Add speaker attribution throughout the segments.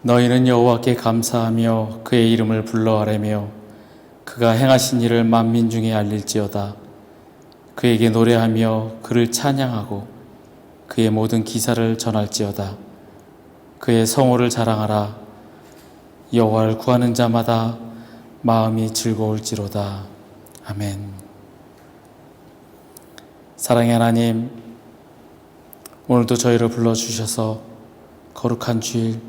Speaker 1: 너희는 여호와께 감사하며 그의 이름을 불러 아뢰며 그가 행하신 일을 만민 중에 알릴지어다. 그에게 노래하며 그를 찬양하고 그의 모든 기사를 전할지어다. 그의 성호를 자랑하라. 여호와를 구하는 자마다 마음이 즐거울지로다. 아멘. 사랑의 하나님, 오늘도 저희를 불러주셔서 거룩한 주일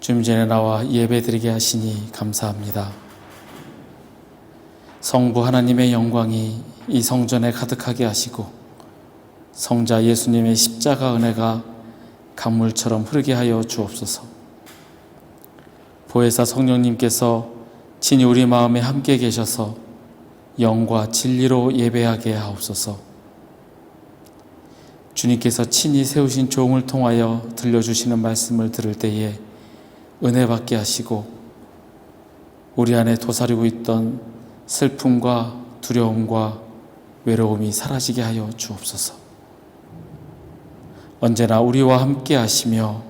Speaker 1: 주님 전에 나와 예배드리게 하시니 감사합니다. 성부 하나님의 영광이 이 성전에 가득하게 하시고 성자 예수님의 십자가 은혜가 강물처럼 흐르게 하여 주옵소서. 보혜사 성령님께서 친히 우리 마음에 함께 계셔서 영과 진리로 예배하게 하옵소서. 주님께서 친히 세우신 종을 통하여 들려주시는 말씀을 들을 때에 은혜 받게 하시고 우리 안에 도사리고 있던 슬픔과 두려움과 외로움이 사라지게 하여 주옵소서. 언제나 우리와 함께 하시며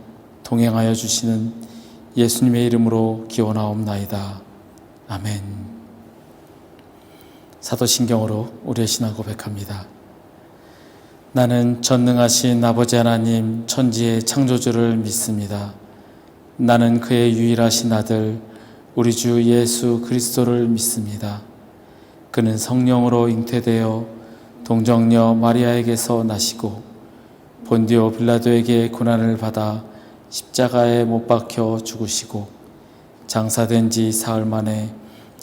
Speaker 1: 동행하여 주시는 예수님의 이름으로 기원하옵나이다. 아멘. 사도신경으로 우리의 신앙 고백합니다. 나는 전능하신 아버지 하나님 천지의 창조주를 믿습니다. 나는 그의 유일하신 아들 우리 주 예수 그리스도를 믿습니다. 그는 성령으로 잉태되어 동정녀 마리아에게서 나시고 본디오 빌라도에게 고난을 받아 십자가에 못 박혀 죽으시고 장사된 지 사흘 만에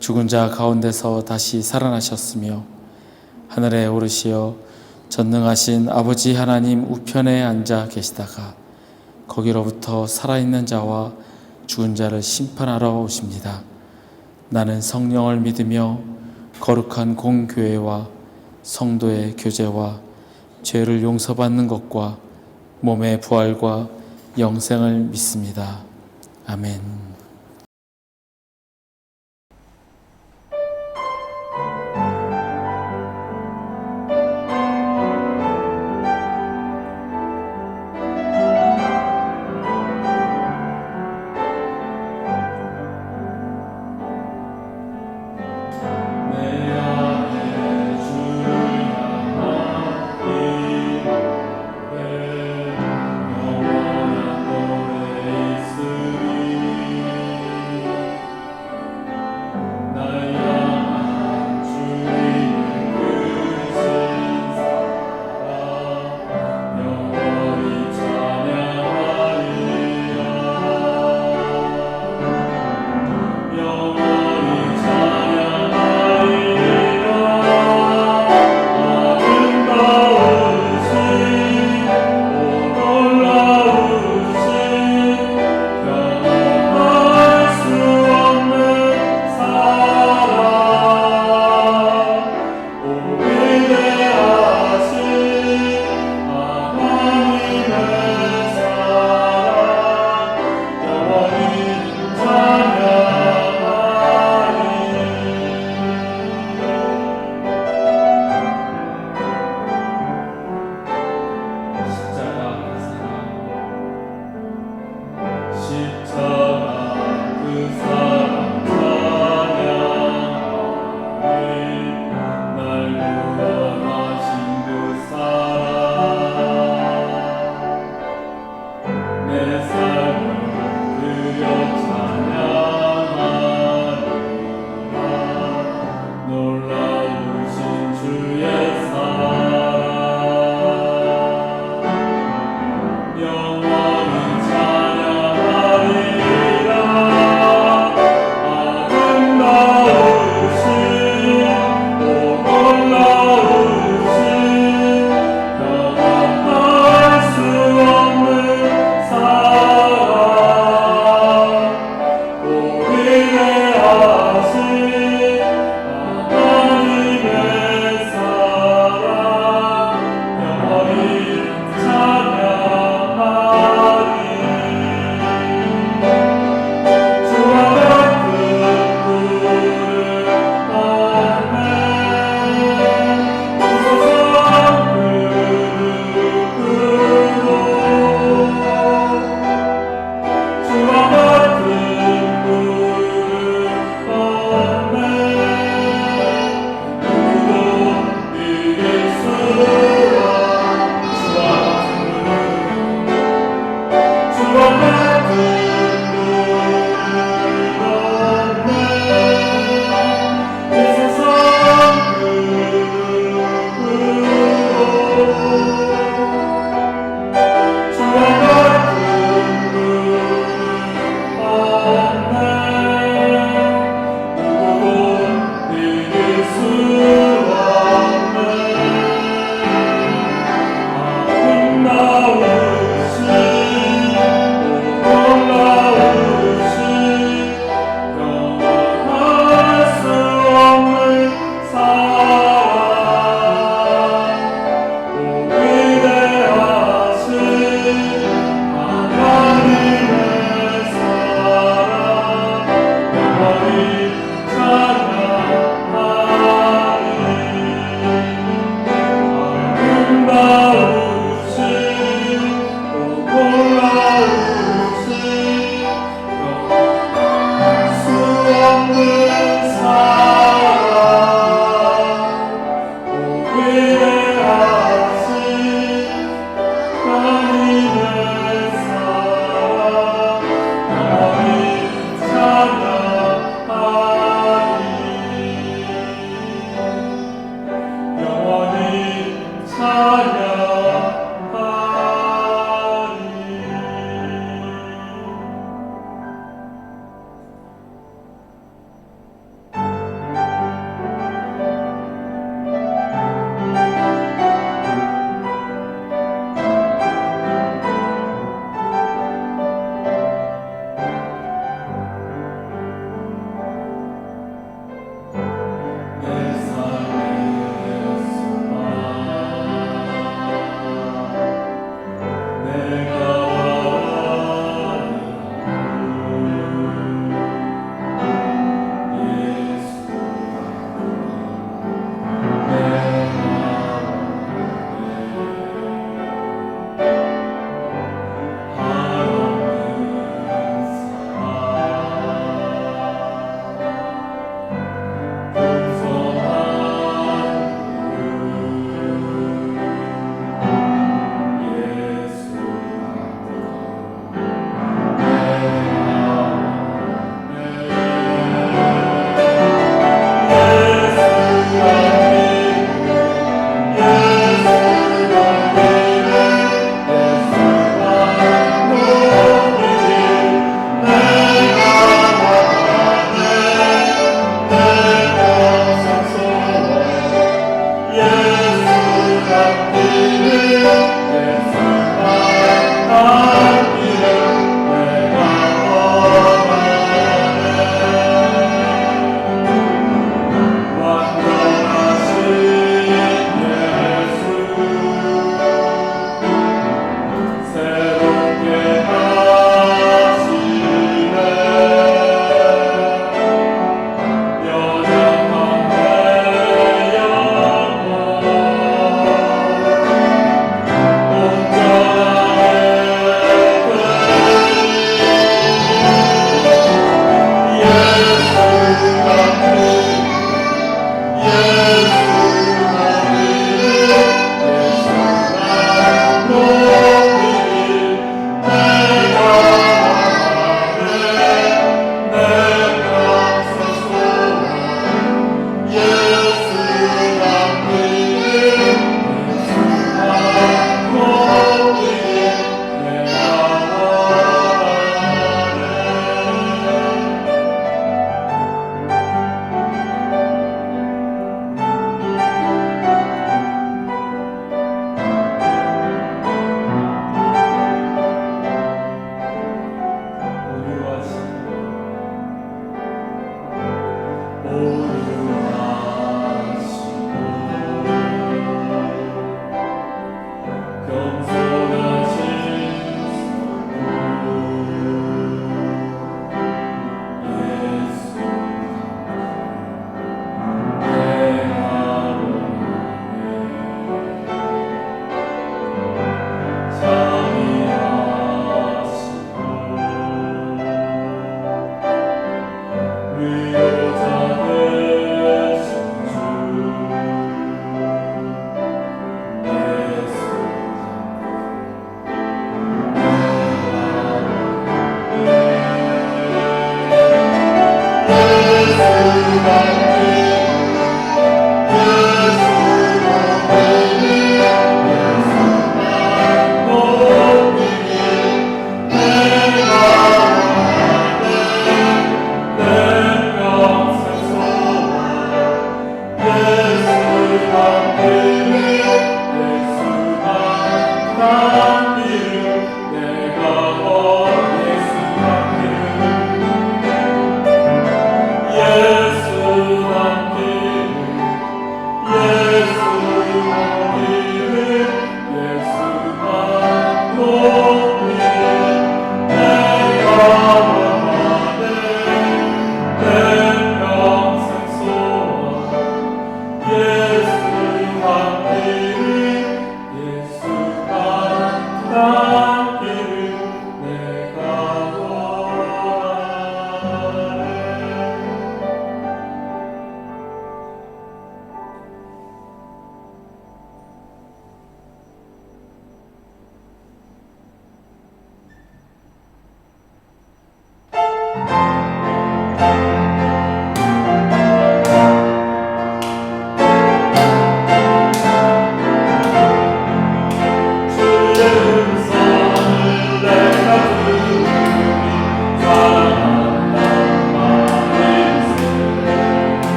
Speaker 1: 죽은 자 가운데서 다시 살아나셨으며 하늘에 오르시어 전능하신 아버지 하나님 우편에 앉아 계시다가 거기로부터 살아있는 자와 죽은 자를 심판하러 오십니다. 나는 성령을 믿으며 거룩한 공교회와 성도의 교제와 죄를 용서받는 것과 몸의 부활과 영생을 믿습니다. 아멘.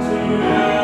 Speaker 2: 주의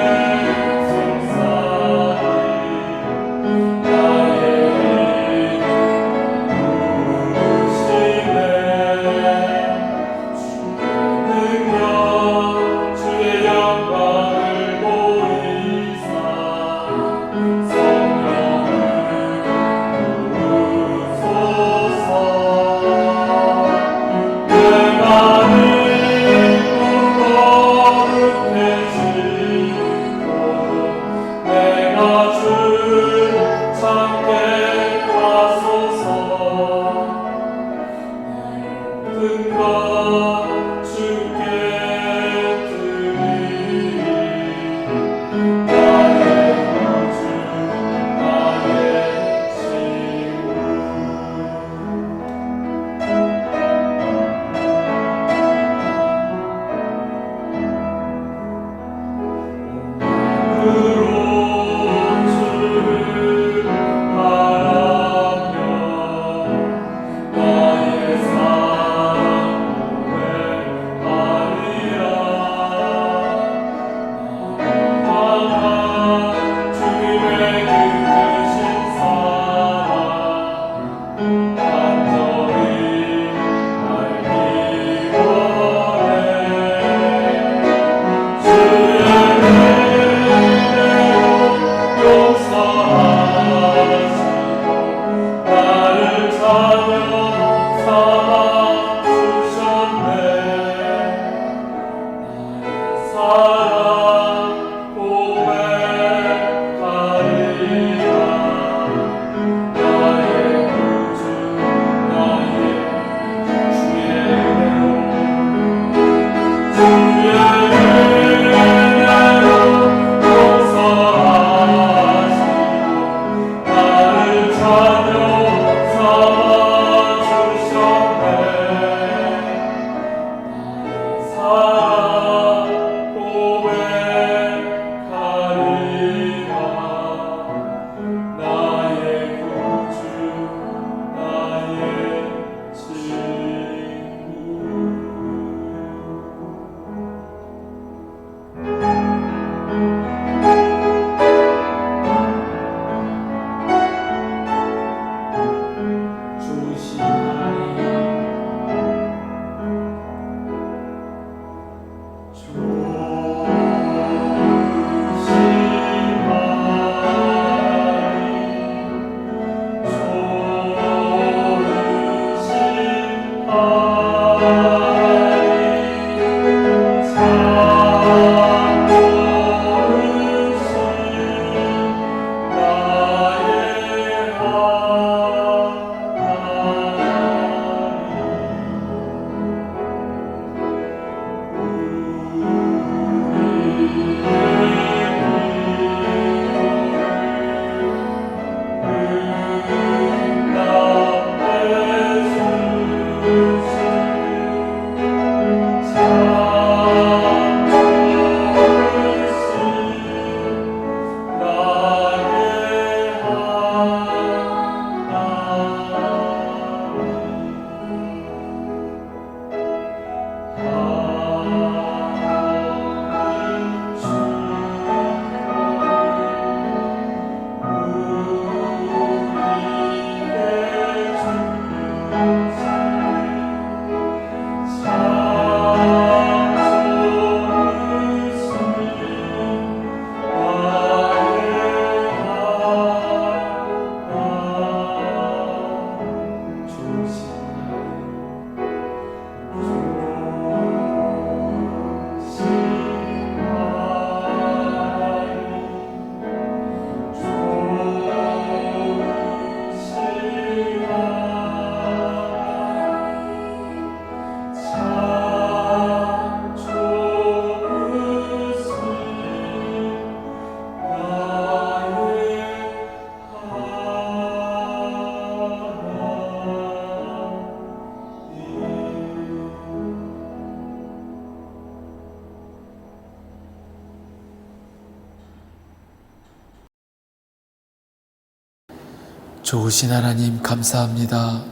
Speaker 1: 좋으신 하나님 감사합니다.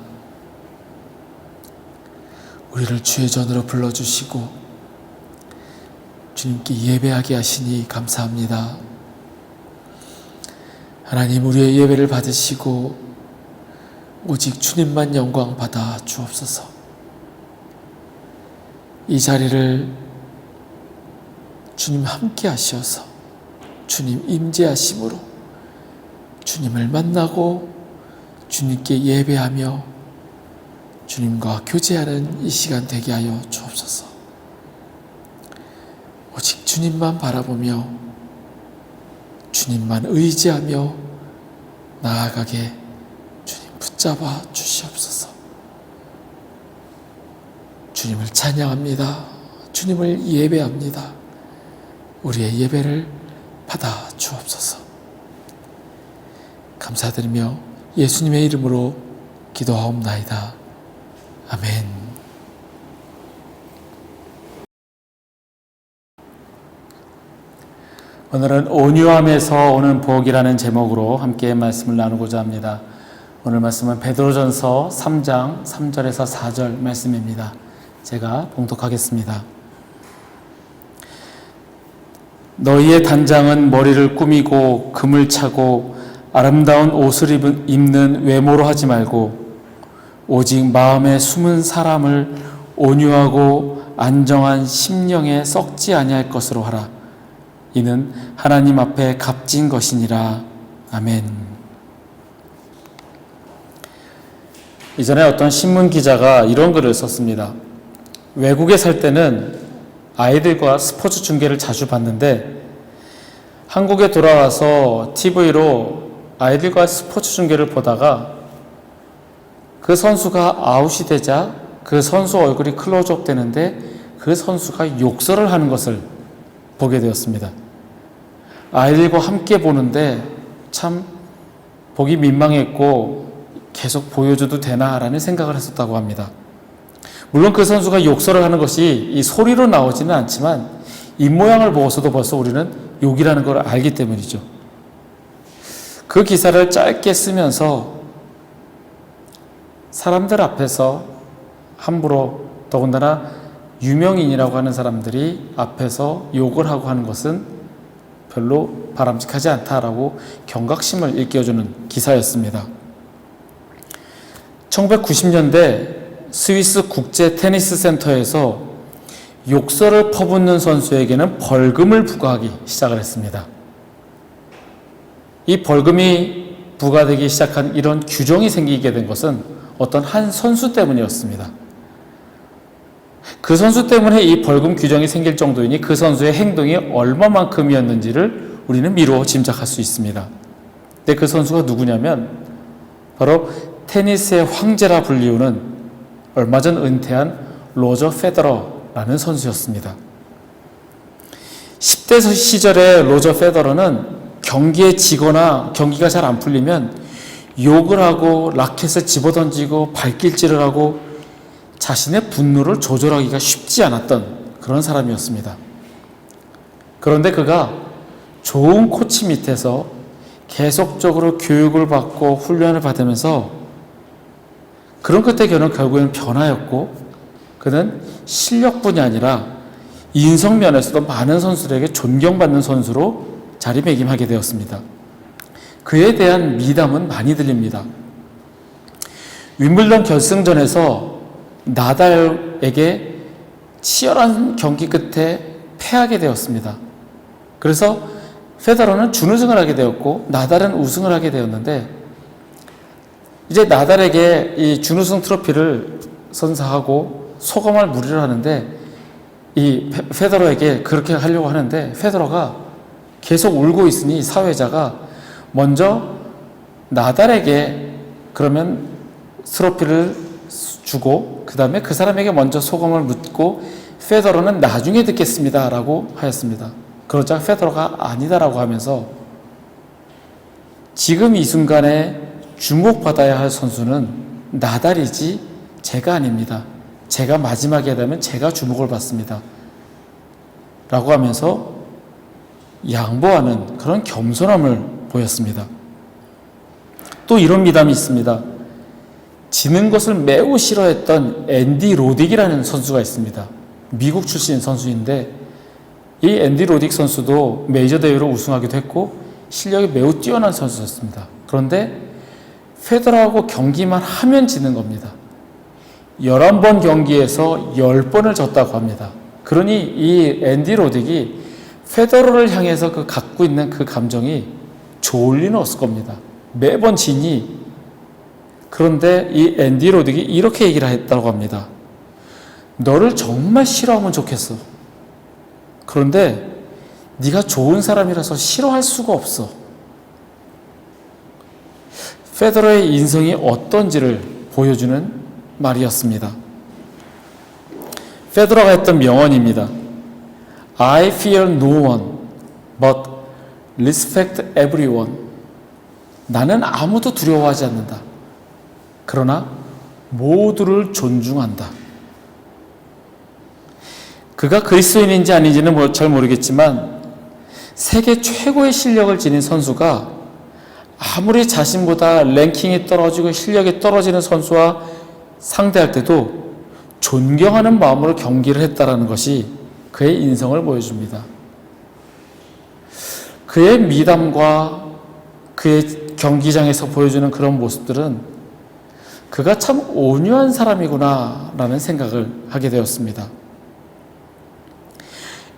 Speaker 1: 우리를 주의 전으로 불러주시고 주님께 예배하게 하시니 감사합니다. 하나님, 우리의 예배를 받으시고 오직 주님만 영광 받아 주옵소서. 이 자리를 주님 함께 하시어서 주님 임재하심으로 주님을 만나고 주님께 예배하며 주님과 교제하는 이 시간 되게 하여 주옵소서. 오직 주님만 바라보며 주님만 의지하며 나아가게 주님 붙잡아 주시옵소서. 주님을 찬양합니다. 주님을 예배합니다. 우리의 예배를 받아 주옵소서. 감사드리며 예수님의 이름으로 기도하옵나이다. 아멘. 오늘은 온유함에서 오는 복이라는 제목으로 함께 말씀을 나누고자 합니다. 오늘 말씀은 베드로전서 3장 3절에서 4절 말씀입니다. 제가 봉독하겠습니다. 너희의 단장은 머리를 꾸미고 금을 차고 아름다운 옷을 입는 외모로 하지 말고 오직 마음에 숨은 사람을 온유하고 안정한 심령에 썩지 아니할 것으로 하라. 이는 하나님 앞에 값진 것이니라. 아멘. 이전에 어떤 신문 기자가 이런 글을 썼습니다. 외국에 살 때는 아이들과 스포츠 중계를 자주 봤는데 한국에 돌아와서 TV로 아이들과 스포츠 중계를 보다가 그 선수가 아웃이 되자 그 선수 얼굴이 클로즈업 되는데 그 선수가 욕설을 하는 것을 보게 되었습니다. 아이들과 함께 보는데 참 보기 민망했고 계속 보여줘도 되나라는 생각을 했었다고 합니다. 물론 그 선수가 욕설을 하는 것이 이 소리로 나오지는 않지만 입모양을 보고서도 벌써 우리는 욕이라는 걸 알기 때문이죠. 그 기사를 짧게 쓰면서 사람들 앞에서 함부로, 더군다나 유명인이라고 하는 사람들이 앞에서 욕을 하고 하는 것은 별로 바람직하지 않다라고 경각심을 일깨워주는 기사였습니다. 1990년대 스위스 국제 테니스 센터에서 욕설을 퍼붓는 선수에게는 벌금을 부과하기 시작을 했습니다. 이 벌금이 부과되기 시작한 이런 규정이 생기게 된 것은 어떤 한 선수 때문이었습니다. 그 선수 때문에 이 벌금 규정이 생길 정도이니 그 선수의 행동이 얼마만큼이었는지를 우리는 미루어 짐작할 수 있습니다. 근데 그 선수가 누구냐면 바로 테니스의 황제라 불리우는 얼마 전 은퇴한 로저 페더러라는 선수였습니다. 10대 시절의 로저 페더러는 경기에 지거나 경기가 잘 안 풀리면 욕을 하고 라켓을 집어던지고 발길질을 하고 자신의 분노를 조절하기가 쉽지 않았던 그런 사람이었습니다. 그런데 그가 좋은 코치 밑에서 계속적으로 교육을 받고 훈련을 받으면서 그런 끝에 그는 결국에는 변화였고 그는 실력뿐이 아니라 인성면에서도 많은 선수들에게 존경받는 선수로 자리매김하게 되었습니다. 그에 대한 미담은 많이 들립니다. 윈블던 결승전에서 나달에게 치열한 경기 끝에 패하게 되었습니다. 그래서 페더러는 준우승을 하게 되었고 나달은 우승을 하게 되었는데 이제 나달에게 이 준우승 트로피를 선사하고 소감할 무리를 하는데 이 페더러에게 그렇게 하려고 하는데 페더러가 계속 울고 있으니 사회자가 먼저 나달에게 그러면 트로피를 주고 그 다음에 그 사람에게 먼저 소감을 묻고 페더러는 나중에 듣겠습니다 라고 하였습니다. 그러자 페더러가 아니다라고 하면서 지금 이 순간에 주목받아야 할 선수는 나달이지 제가 아닙니다. 제가 마지막에 되면 제가 주목을 받습니다 라고 하면서 양보하는 그런 겸손함을 보였습니다. 또 이런 미담이 있습니다. 지는 것을 매우 싫어했던 앤디 로딕이라는 선수가 있습니다. 미국 출신 선수인데 이 앤디 로딕 선수도 메이저 대회로 우승하기도 했고 실력이 매우 뛰어난 선수였습니다. 그런데 페더러하고 경기만 하면 지는 겁니다. 11번 경기에서 10번을 졌다고 합니다. 그러니 이 앤디 로딕이 페더러를 향해서 갖고 있는 그 감정이 좋을 리는 없을 겁니다. 매번 지니. 그런데 이 앤디 로딕이 이렇게 얘기를 했다고 합니다. 너를 정말 싫어하면 좋겠어. 그런데 네가 좋은 사람이라서 싫어할 수가 없어. 페더러의 인성이 어떤지를 보여주는 말이었습니다. 페더러가 했던 명언입니다. I fear no one, but respect everyone. 나는 아무도 두려워하지 않는다. 그러나 모두를 존중한다. 그가 그리스도인인지 아닌지는 잘 모르겠지만 세계 최고의 실력을 지닌 선수가 아무리 자신보다 랭킹이 떨어지고 실력이 떨어지는 선수와 상대할 때도 존경하는 마음으로 경기를 했다는 것이 그의 인성을 보여줍니다. 그의 미담과 그의 경기장에서 보여주는 그런 모습들은 그가 참 온유한 사람이구나 라는 생각을 하게 되었습니다.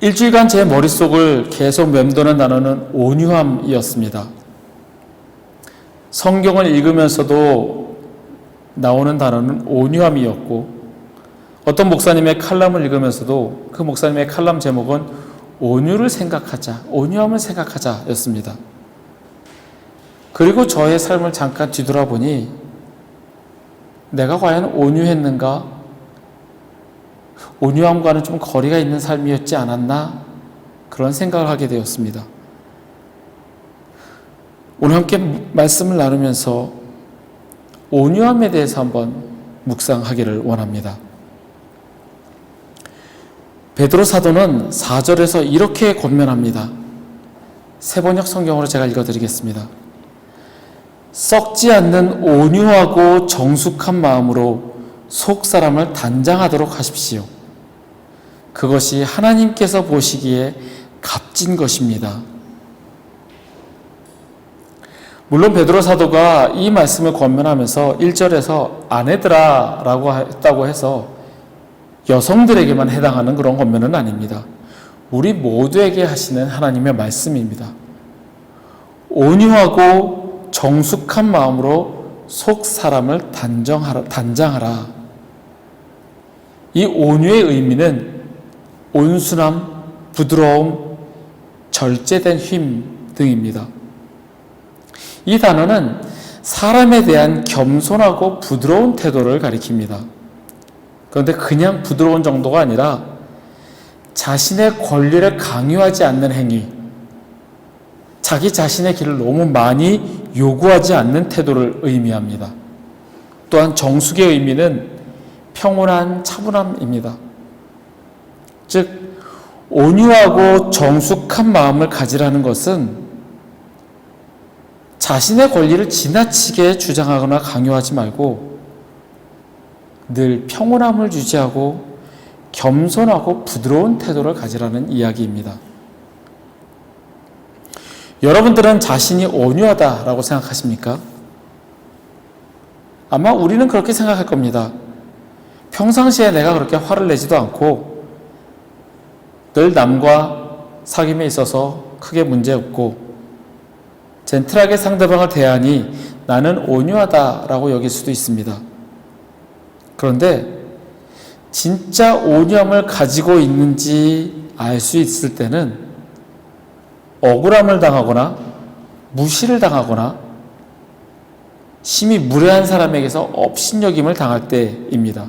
Speaker 1: 일주일간 제 머릿속을 계속 맴도는 단어는 온유함이었습니다. 성경을 읽으면서도 나오는 단어는 온유함이었고 어떤 목사님의 칼럼을 읽으면서도 그 목사님의 칼럼 제목은 온유를 생각하자, 온유함을 생각하자 였습니다. 그리고 저의 삶을 잠깐 뒤돌아보니 내가 과연 온유했는가? 온유함과는 좀 거리가 있는 삶이었지 않았나? 그런 생각을 하게 되었습니다. 오늘 함께 말씀을 나누면서 온유함에 대해서 한번 묵상하기를 원합니다. 베드로 사도는 4절에서 이렇게 권면합니다. 세번역 성경으로 제가 읽어드리겠습니다. 썩지 않는 온유하고 정숙한 마음으로 속 사람을 단장하도록 하십시오. 그것이 하나님께서 보시기에 값진 것입니다. 물론 베드로 사도가 이 말씀을 권면하면서 1절에서 아내들아 라고 했다고 해서 여성들에게만 해당하는 그런 권면은 아닙니다. 우리 모두에게 하시는 하나님의 말씀입니다. 온유하고 정숙한 마음으로 속 사람을 단장하라. 이 온유의 의미는 온순함, 부드러움, 절제된 힘 등입니다. 이 단어는 사람에 대한 겸손하고 부드러운 태도를 가리킵니다. 그런데 그냥 부드러운 정도가 아니라 자신의 권리를 강요하지 않는 행위, 자기 자신의 길을 너무 많이 요구하지 않는 태도를 의미합니다. 또한 정숙의 의미는 평온한 차분함입니다. 즉 온유하고 정숙한 마음을 가지라는 것은 자신의 권리를 지나치게 주장하거나 강요하지 말고 늘 평온함을 유지하고 겸손하고 부드러운 태도를 가지라는 이야기입니다. 여러분들은 자신이 온유하다라고 생각하십니까? 아마 우리는 그렇게 생각할 겁니다. 평상시에 내가 그렇게 화를 내지도 않고 늘 남과 사귐에 있어서 크게 문제없고 젠틀하게 상대방을 대하니 나는 온유하다라고 여길 수도 있습니다. 그런데 진짜 온유함을 가지고 있는지 알 수 있을 때는 억울함을 당하거나 무시를 당하거나 심히 무례한 사람에게서 업신여김을 당할 때입니다.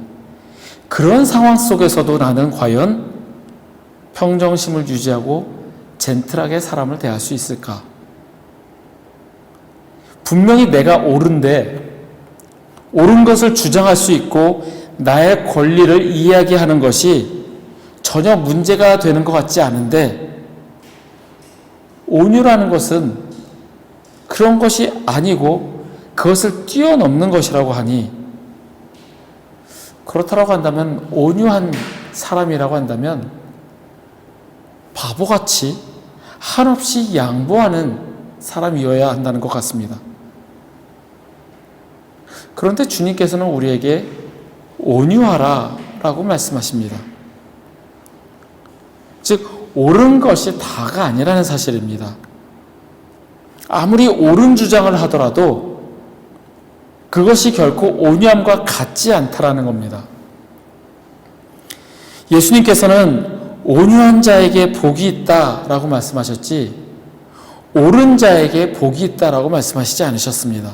Speaker 1: 그런 상황 속에서도 나는 과연 평정심을 유지하고 젠틀하게 사람을 대할 수 있을까? 분명히 내가 옳은데 옳은 것을 주장할 수 있고 나의 권리를 이야기하는 것이 전혀 문제가 되는 것 같지 않은데 온유라는 것은 그런 것이 아니고 그것을 뛰어넘는 것이라고 하니, 그렇다고 한다면, 온유한 사람이라고 한다면 바보같이 한없이 양보하는 사람이어야 한다는 것 같습니다. 그런데 주님께서는 우리에게 온유하라 라고 말씀하십니다. 즉, 옳은 것이 다가 아니라는 사실입니다. 아무리 옳은 주장을 하더라도 그것이 결코 온유함과 같지 않다라는 겁니다. 예수님께서는 온유한 자에게 복이 있다라고 말씀하셨지, 옳은 자에게 복이 있다라고 말씀하시지 않으셨습니다.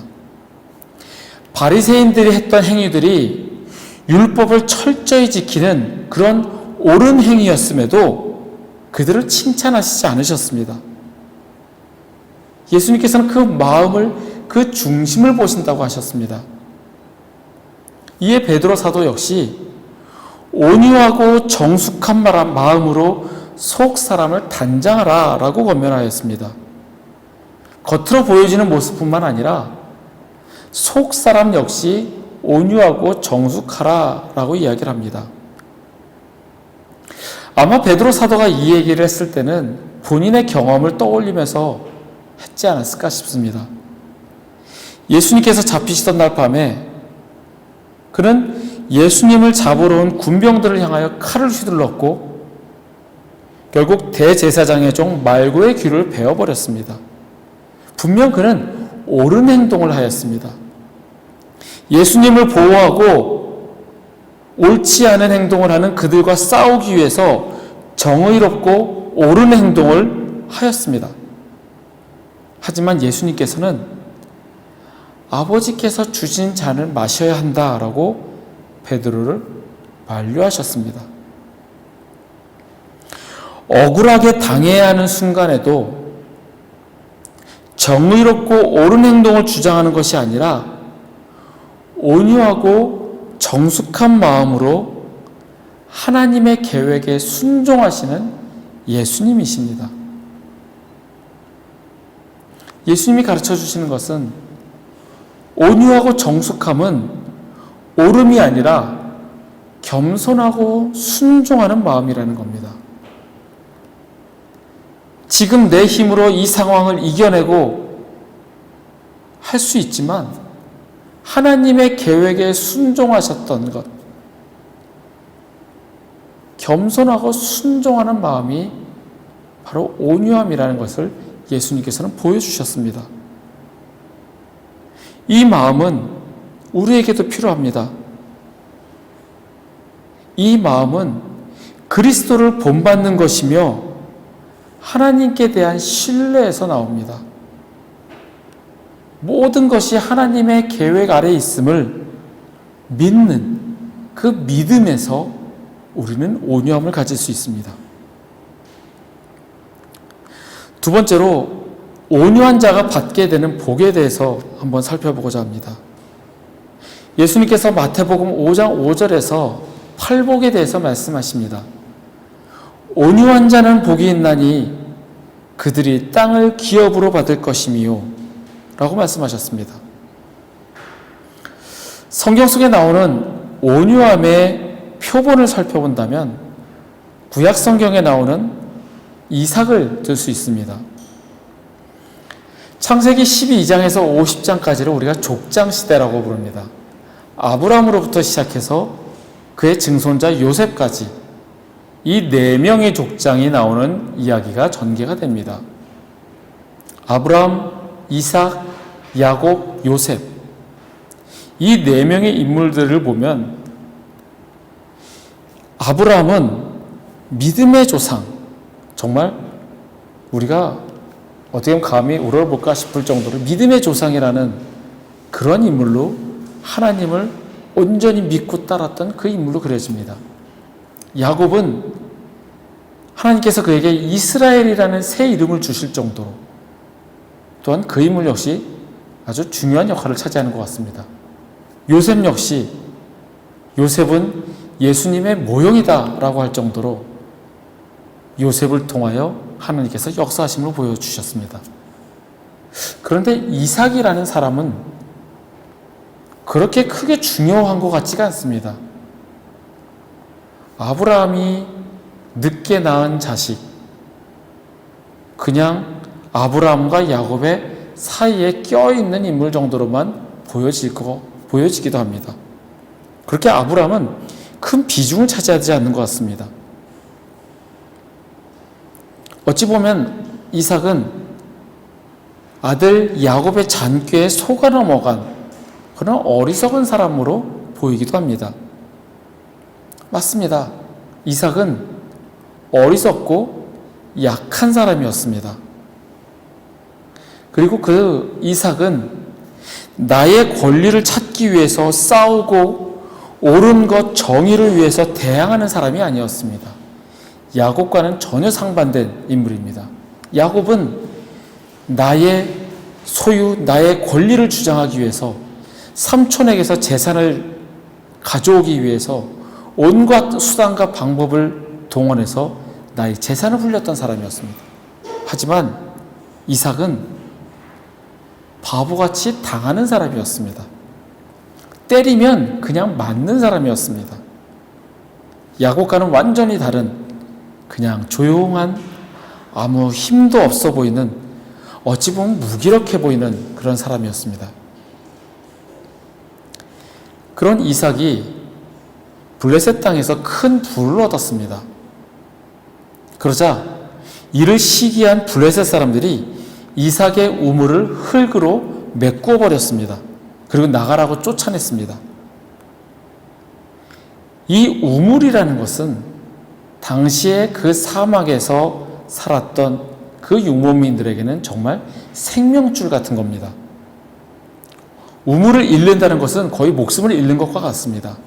Speaker 1: 바리새인들이 했던 행위들이 율법을 철저히 지키는 그런 옳은 행위였음에도 그들을 칭찬하시지 않으셨습니다. 예수님께서는 그 마음을, 그 중심을 보신다고 하셨습니다. 이에 베드로 사도 역시 온유하고 정숙한 마음으로 속 사람을 단장하라 라고 권면하였습니다. 겉으로 보여지는 모습뿐만 아니라 속 사람 역시 온유하고 정숙하라 라고 이야기를 합니다. 아마 베드로 사도가 이 얘기를 했을 때는 본인의 경험을 떠올리면서 했지 않았을까 싶습니다. 예수님께서 잡히시던 날 밤에 그는 예수님을 잡으러 온 군병들을 향하여 칼을 휘둘렀고 결국 대제사장의 종 말고의 귀를 베어버렸습니다. 분명 그는 옳은 행동을 하였습니다. 예수님을 보호하고 옳지 않은 행동을 하는 그들과 싸우기 위해서 정의롭고 옳은 행동을 하였습니다. 하지만 예수님께서는 아버지께서 주신 잔을 마셔야 한다라고 베드로를 만류하셨습니다. 억울하게 당해야 하는 순간에도 정의롭고 옳은 행동을 주장하는 것이 아니라 온유하고 정숙한 마음으로 하나님의 계획에 순종하시는 예수님이십니다. 예수님이 가르쳐 주시는 것은 온유하고 정숙함은 옳음이 아니라 겸손하고 순종하는 마음이라는 겁니다. 지금 내 힘으로 이 상황을 이겨내고 할 수 있지만 하나님의 계획에 순종하셨던 것, 겸손하고 순종하는 마음이 바로 온유함이라는 것을 예수님께서는 보여주셨습니다. 이 마음은 우리에게도 필요합니다. 이 마음은 그리스도를 본받는 것이며 하나님께 대한 신뢰에서 나옵니다. 모든 것이 하나님의 계획 아래에 있음을 믿는 그 믿음에서 우리는 온유함을 가질 수 있습니다. 두 번째로 온유한 자가 받게 되는 복에 대해서 한번 살펴보고자 합니다. 예수님께서 마태복음 5장 5절에서 팔복에 대해서 말씀하십니다. 온유한 자는 복이 있나니 그들이 땅을 기업으로 받을 것이미요 라고 말씀하셨습니다. 성경 속에 나오는 온유함의 표본을 살펴본다면 구약 성경에 나오는 이삭을 들 수 있습니다. 창세기 12장에서 50장까지를 우리가 족장시대라고 부릅니다. 아브라함으로부터 시작해서 그의 증손자 요셉까지 이 4명의 족장이 나오는 이야기가 전개가 됩니다. 아브라함, 이삭, 야곱, 요셉, 이 4명의 인물들을 보면 아브라함은 믿음의 조상, 정말 우리가 어떻게 보면 감히 우러볼까 싶을 정도로 믿음의 조상이라는 그런 인물로 하나님을 온전히 믿고 따랐던 그 인물로 그려집니다. 야곱은 하나님께서 그에게 이스라엘이라는 새 이름을 주실 정도로 또한 그 인물 역시 아주 중요한 역할을 차지하는 것 같습니다. 요셉 역시 요셉은 예수님의 모형이다 라고 할 정도로 요셉을 통하여 하나님께서 역사하심을 보여주셨습니다. 그런데 이삭이라는 사람은 그렇게 크게 중요한 것 같지가 않습니다. 아브라함이 늦게 낳은 자식, 그냥 아브라함과 야곱의 사이에 껴있는 인물 정도로만 보여지기도 합니다. 그렇게 아브라함은 큰 비중을 차지하지 않는 것 같습니다. 어찌 보면 이삭은 아들 야곱의 잔꾀에 속아 넘어간 그런 어리석은 사람으로 보이기도 합니다. 맞습니다. 이삭은 어리석고 약한 사람이었습니다. 그리고 그 이삭은 나의 권리를 찾기 위해서 싸우고 옳은 것, 정의를 위해서 대항하는 사람이 아니었습니다. 야곱과는 전혀 상반된 인물입니다. 야곱은 나의 소유, 나의 권리를 주장하기 위해서 삼촌에게서 재산을 가져오기 위해서 온갖 수단과 방법을 동원해서 나의 재산을 불렸던 사람이었습니다. 하지만 이삭은 바보같이 당하는 사람이었습니다. 때리면 그냥 맞는 사람이었습니다. 야곱과는 완전히 다른 그냥 조용한 아무 힘도 없어 보이는 어찌 보면 무기력해 보이는 그런 사람이었습니다. 그런 이삭이 블레셋 땅에서 큰 부를 얻었습니다. 그러자 이를 시기한 블레셋 사람들이 이삭의 우물을 흙으로 메꾸어 버렸습니다. 그리고 나가라고 쫓아냈습니다. 이 우물이라는 것은 당시에 그 사막에서 살았던 그 유목민들에게는 정말 생명줄 같은 겁니다. 우물을 잃는다는 것은 거의 목숨을 잃는 것과 같습니다.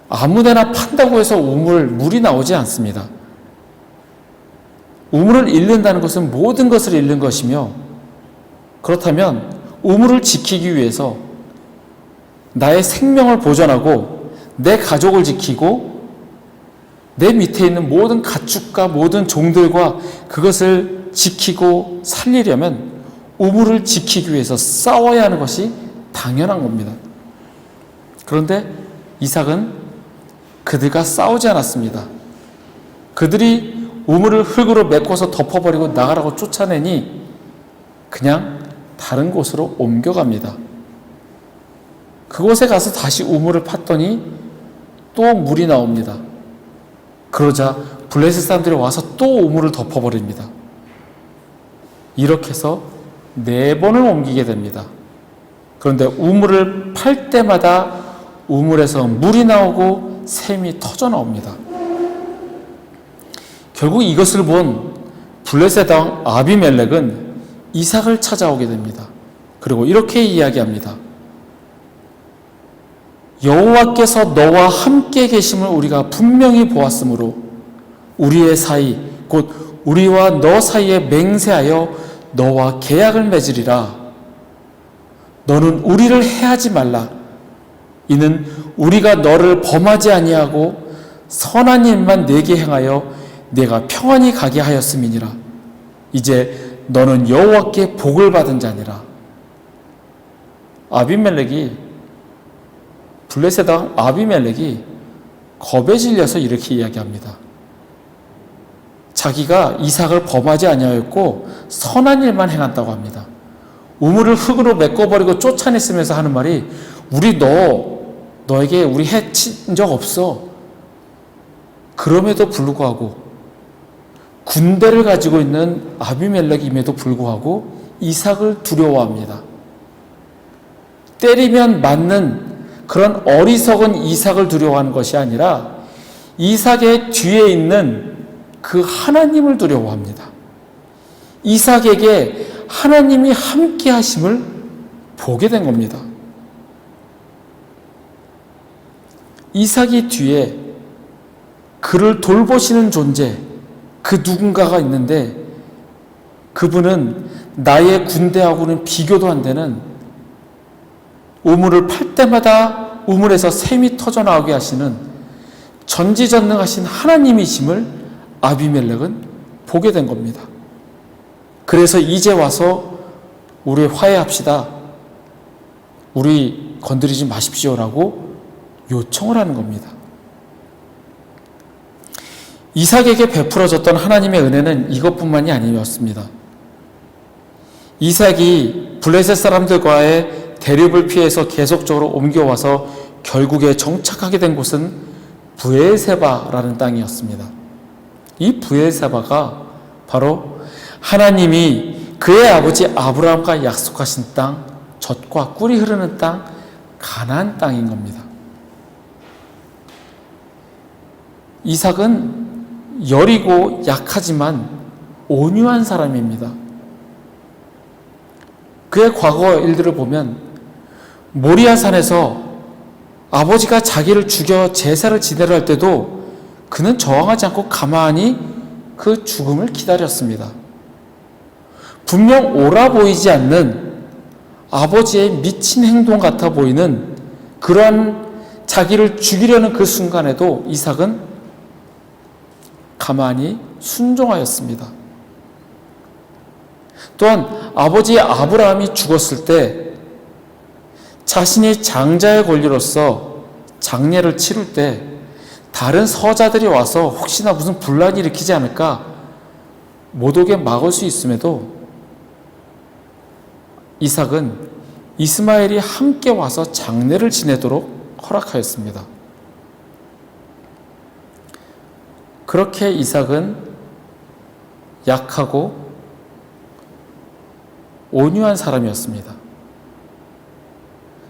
Speaker 1: 아무데나 판다고 해서 물이 나오지 않습니다. 우물을 잃는다는 것은 모든 것을 잃는 것이며, 그렇다면 우물을 지키기 위해서 나의 생명을 보존하고 내 가족을 지키고 내 밑에 있는 모든 가축과 모든 종들과 그것을 지키고 살리려면 우물을 지키기 위해서 싸워야 하는 것이 당연한 겁니다. 그런데 이삭은 그들과 싸우지 않았습니다. 그들이 우물을 흙으로 메꿔서 덮어버리고 나가라고 쫓아내니 그냥 다른 곳으로 옮겨갑니다. 그곳에 가서 다시 우물을 팠더니 또 물이 나옵니다. 그러자 블레셋 사람들이 와서 또 우물을 덮어버립니다. 이렇게 해서 4번을 옮기게 됩니다. 그런데 우물을 팔 때마다 우물에서 물이 나오고 샘이 터져 나옵니다. 결국 이것을 본 블레셋 왕 아비멜렉은 이삭을 찾아오게 됩니다. 그리고 이렇게 이야기합니다. 여호와께서 너와 함께 계심을 우리가 분명히 보았으므로 우리의 사이 곧 우리와 너 사이에 맹세하여 너와 계약을 맺으리라. 너는 우리를 해하지 말라. 이는 우리가 너를 범하지 아니하고 선한 일만 내게 행하여 내가 평안히 가게 하였음이니라. 이제 너는 여호와께 복을 받은 자니라. 블레셋 왕 아비멜렉이 겁에 질려서 이렇게 이야기합니다. 자기가 이삭을 범하지 아니하였고 선한 일만 행한다고 합니다. 우물을 흙으로 메꿔버리고 쫓아냈으면서 하는 말이 너에게 우리 해친 적 없어. 그럼에도 불구하고 군대를 가지고 있는 아비멜렉임에도 불구하고 이삭을 두려워합니다. 때리면 맞는 그런 어리석은 이삭을 두려워하는 것이 아니라 이삭의 뒤에 있는 그 하나님을 두려워합니다. 이삭에게 하나님이 함께 하심을 보게 된 겁니다. 이삭이 뒤에 그를 돌보시는 존재, 그 누군가가 있는데 그분은 나의 군대하고는 비교도 안 되는 우물을 팔 때마다 우물에서 샘이 터져 나오게 하시는 전지전능하신 하나님이심을 아비멜렉은 보게 된 겁니다. 그래서 이제 와서 우리 화해합시다. 우리 건드리지 마십시오라고 요청을 하는 겁니다. 이삭에게 베풀어졌던 하나님의 은혜는 이것뿐만이 아니었습니다. 이삭이 블레셋 사람들과의 대립을 피해서 계속적으로 옮겨와서 결국에 정착하게 된 곳은 브엘세바라는 땅이었습니다. 이 브엘세바가 바로 하나님이 그의 아버지 아브라함과 약속하신 땅, 젖과 꿀이 흐르는 땅, 가나안 땅인 겁니다. 이삭은 여리고 약하지만 온유한 사람입니다. 그의 과거 일들을 보면 모리아산에서 아버지가 자기를 죽여 제사를 지내려 할 때도 그는 저항하지 않고 가만히 그 죽음을 기다렸습니다. 분명 옳아 보이지 않는 아버지의 미친 행동 같아 보이는 그러한 자기를 죽이려는 그 순간에도 이삭은 가만히 순종하였습니다. 또한 아버지 아브라함이 죽었을 때 자신이 장자의 권리로서 장례를 치를 때 다른 서자들이 와서 혹시나 무슨 분란이 일으키지 않을까 못 오게 막을 수 있음에도 이삭은 이스마엘이 함께 와서 장례를 지내도록 허락하였습니다. 그렇게 이삭은 약하고 온유한 사람이었습니다.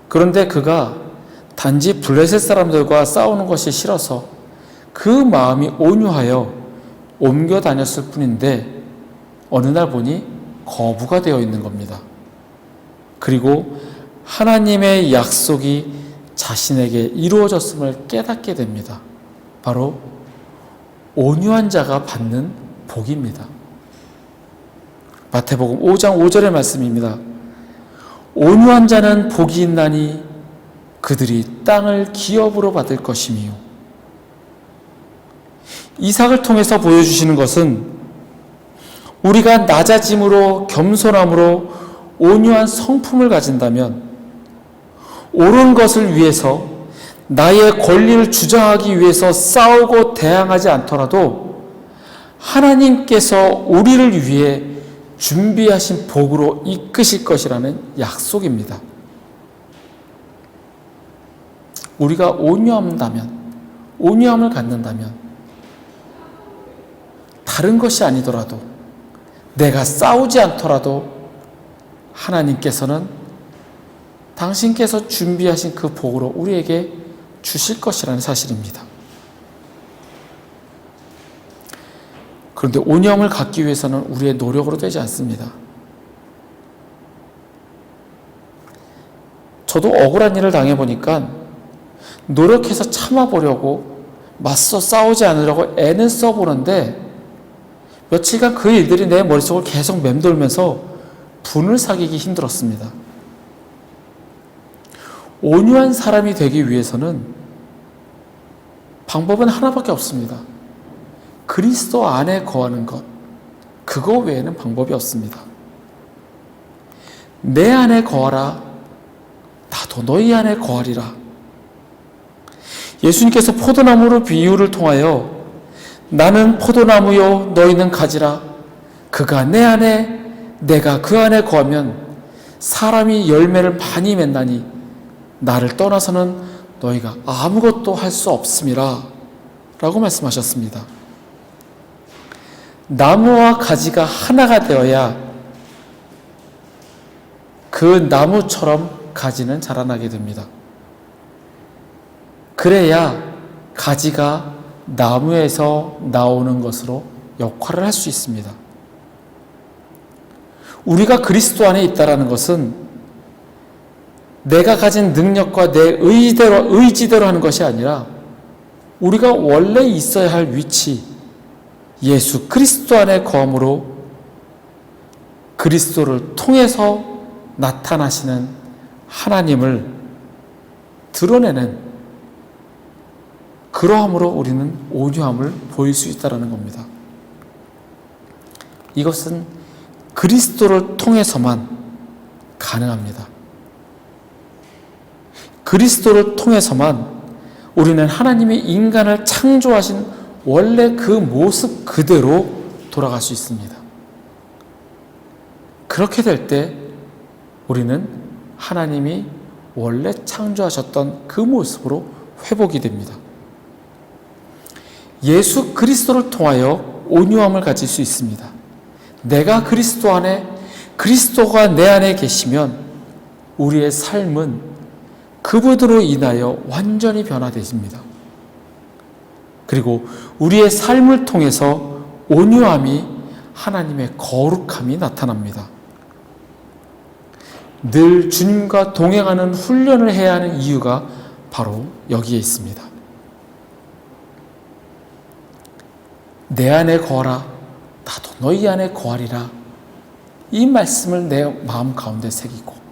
Speaker 1: 그런데 그가 단지 블레셋 사람들과 싸우는 것이 싫어서 그 마음이 온유하여 옮겨 다녔을 뿐인데 어느 날 보니 거부가 되어 있는 겁니다. 그리고 하나님의 약속이 자신에게 이루어졌음을 깨닫게 됩니다. 바로 온유한 자가 받는 복입니다. 마태복음 5장 5절의 말씀입니다. 온유한 자는 복이 있나니 그들이 땅을 기업으로 받을 것이며. 이삭을 통해서 보여주시는 것은 우리가 낮아짐으로 겸손함으로 온유한 성품을 가진다면 옳은 것을 위해서 나의 권리를 주장하기 위해서 싸우고 대항하지 않더라도 하나님께서 우리를 위해 준비하신 복으로 이끄실 것이라는 약속입니다. 우리가 온유함을 갖는다면 다른 것이 아니더라도 내가 싸우지 않더라도 하나님께서는 당신께서 준비하신 그 복으로 우리에게 주실 것이라는 사실입니다. 그런데 온유함을 갖기 위해서는 우리의 노력으로 되지 않습니다. 저도 억울한 일을 당해보니까 노력해서 참아보려고 맞서 싸우지 않으려고 애는 써보는데 며칠간 그 일들이 내 머릿속을 계속 맴돌면서 분을 사기기 힘들었습니다. 온유한 사람이 되기 위해서는 방법은 하나밖에 없습니다. 그리스도 안에 거하는 것, 그거 외에는 방법이 없습니다. 내 안에 거하라, 나도 너희 안에 거하리라. 예수님께서 포도나무로 비유를 통하여 나는 포도나무요 너희는 가지라, 그가 내 안에 내가 그 안에 거하면 사람이 열매를 많이 맺나니 나를 떠나서는 너희가 아무것도 할 수 없음이라 라고 말씀하셨습니다. 나무와 가지가 하나가 되어야 그 나무처럼 가지는 자라나게 됩니다. 그래야 가지가 나무에서 나오는 것으로 역할을 할 수 있습니다. 우리가 그리스도 안에 있다라는 것은 내가 가진 능력과 내 의지대로 하는 것이 아니라 우리가 원래 있어야 할 위치, 예수 그리스도 안에 거함으로 그리스도를 통해서 나타나시는 하나님을 드러내는, 그러함으로 우리는 온유함을 보일 수 있다는 겁니다. 이것은 그리스도를 통해서만 가능합니다. 그리스도를 통해서만 우리는 하나님이 인간을 창조하신 원래 그 모습 그대로 돌아갈 수 있습니다. 그렇게 될 때 우리는 하나님이 원래 창조하셨던 그 모습으로 회복이 됩니다. 예수 그리스도를 통하여 온유함을 가질 수 있습니다. 내가 그리스도 안에, 그리스도가 내 안에 계시면 우리의 삶은 그분으로 인하여 완전히 변화되십니다. 그리고 우리의 삶을 통해서 온유함이 하나님의 거룩함이 나타납니다. 늘 주님과 동행하는 훈련을 해야 하는 이유가 바로 여기에 있습니다. 내 안에 거하라, 나도 너희 안에 거하리라. 이 말씀을 내 마음 가운데 새기고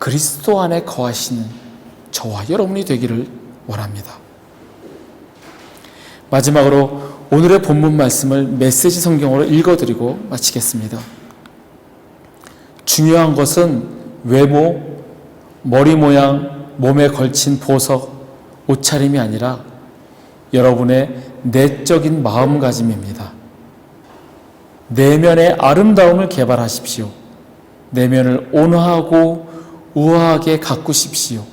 Speaker 1: 그리스도 안에 거하시는 저와 여러분이 되기를 원합니다. 마지막으로 오늘의 본문 말씀을 메시지 성경으로 읽어드리고 마치겠습니다. 중요한 것은 외모, 머리 모양, 몸에 걸친 보석, 옷차림이 아니라 여러분의 내적인 마음가짐입니다. 내면의 아름다움을 개발하십시오. 내면을 온화하고 우아하게 가꾸십시오.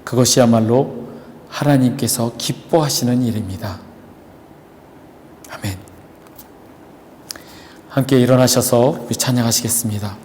Speaker 1: 그것이야말로 하나님께서 기뻐하시는 일입니다. 아멘. 함께 일어나셔서 우리 찬양하시겠습니다.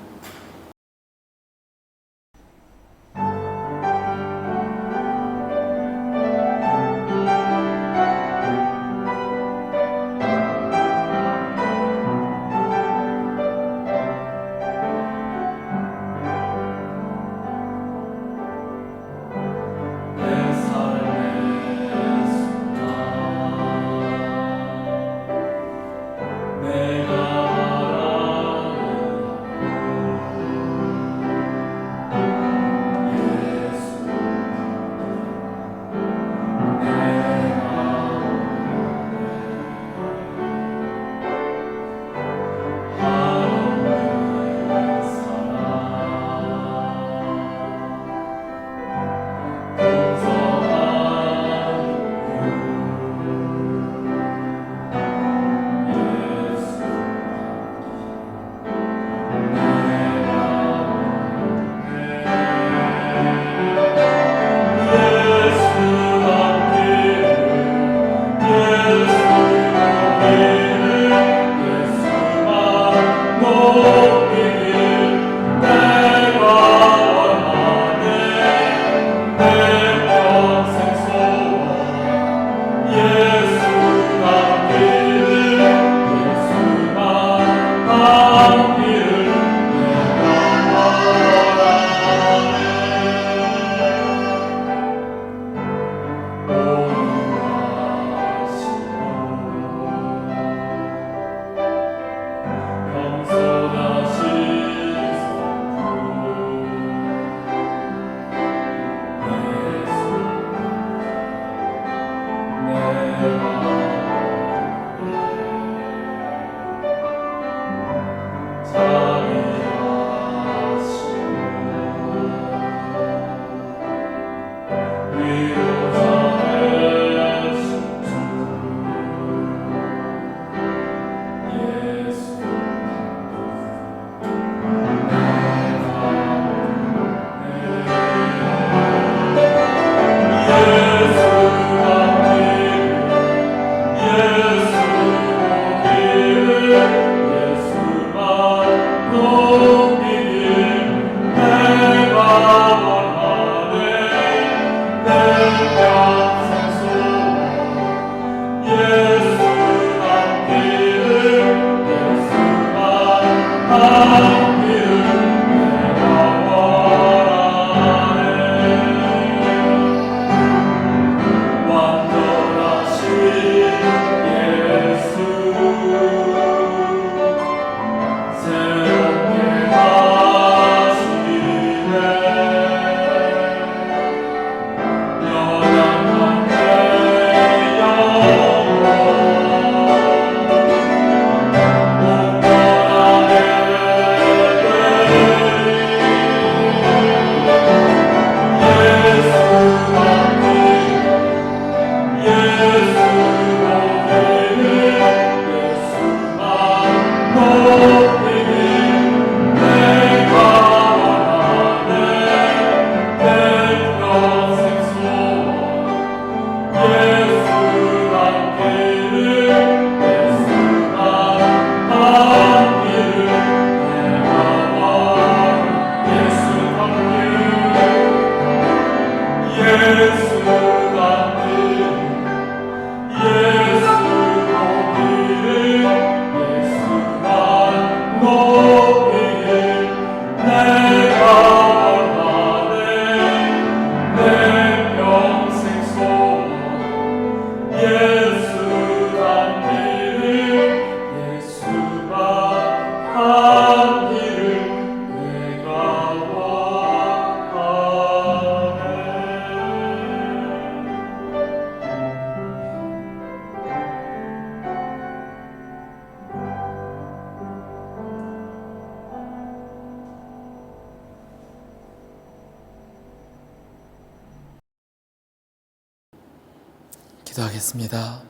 Speaker 1: 기도하겠습니다.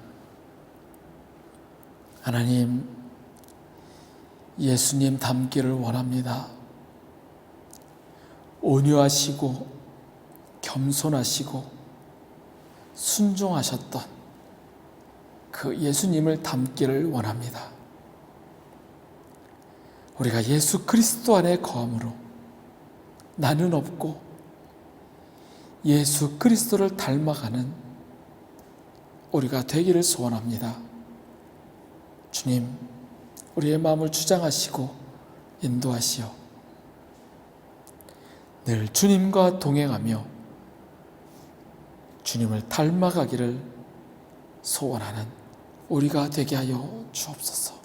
Speaker 1: 하나님, 예수님 닮기를 원합니다. 온유하시고 겸손하시고 순종하셨던 그 예수님을 닮기를 원합니다. 우리가 예수 그리스도 안에 거함으로 나는 없고 예수 그리스도를 닮아가는 우리가 되기를 소원합니다. 주님, 우리의 마음을 주장하시고 인도하시어 늘 주님과 동행하며 주님을 닮아가기를 소원하는 우리가 되게 하여 주옵소서.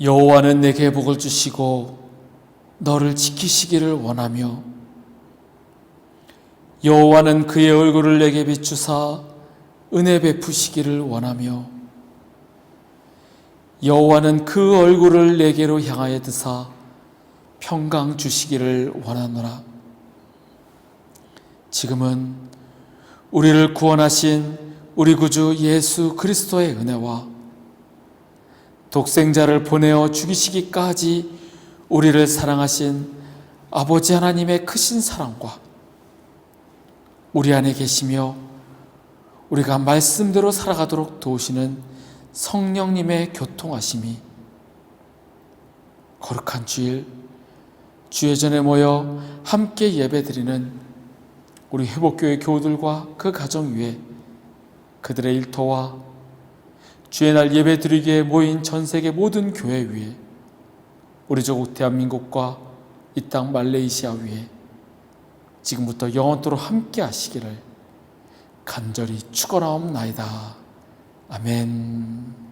Speaker 1: 여호와는 내게 복을 주시고 너를 지키시기를 원하며 여호와는 그의 얼굴을 내게 비추사 은혜 베푸시기를 원하며 여호와는 그 얼굴을 내게로 향하여 드사 평강 주시기를 원하노라. 지금은 우리를 구원하신 우리 구주 예수 그리스도의 은혜와 독생자를 보내어 죽이시기까지 우리를 사랑하신 아버지 하나님의 크신 사랑과 우리 안에 계시며 우리가 말씀대로 살아가도록 도우시는 성령님의 교통하심이 거룩한 주일 주의 전에 모여 함께 예배드리는 우리 회복교회 교우들과 그 가정 위에 그들의 일터와 주의 날 예배드리기에 모인 전 세계 모든 교회 위에 우리 조국 대한민국과 이 땅 말레이시아 위에 지금부터 영원토록 함께 하시기를 간절히 축원하옵나이다. 아멘.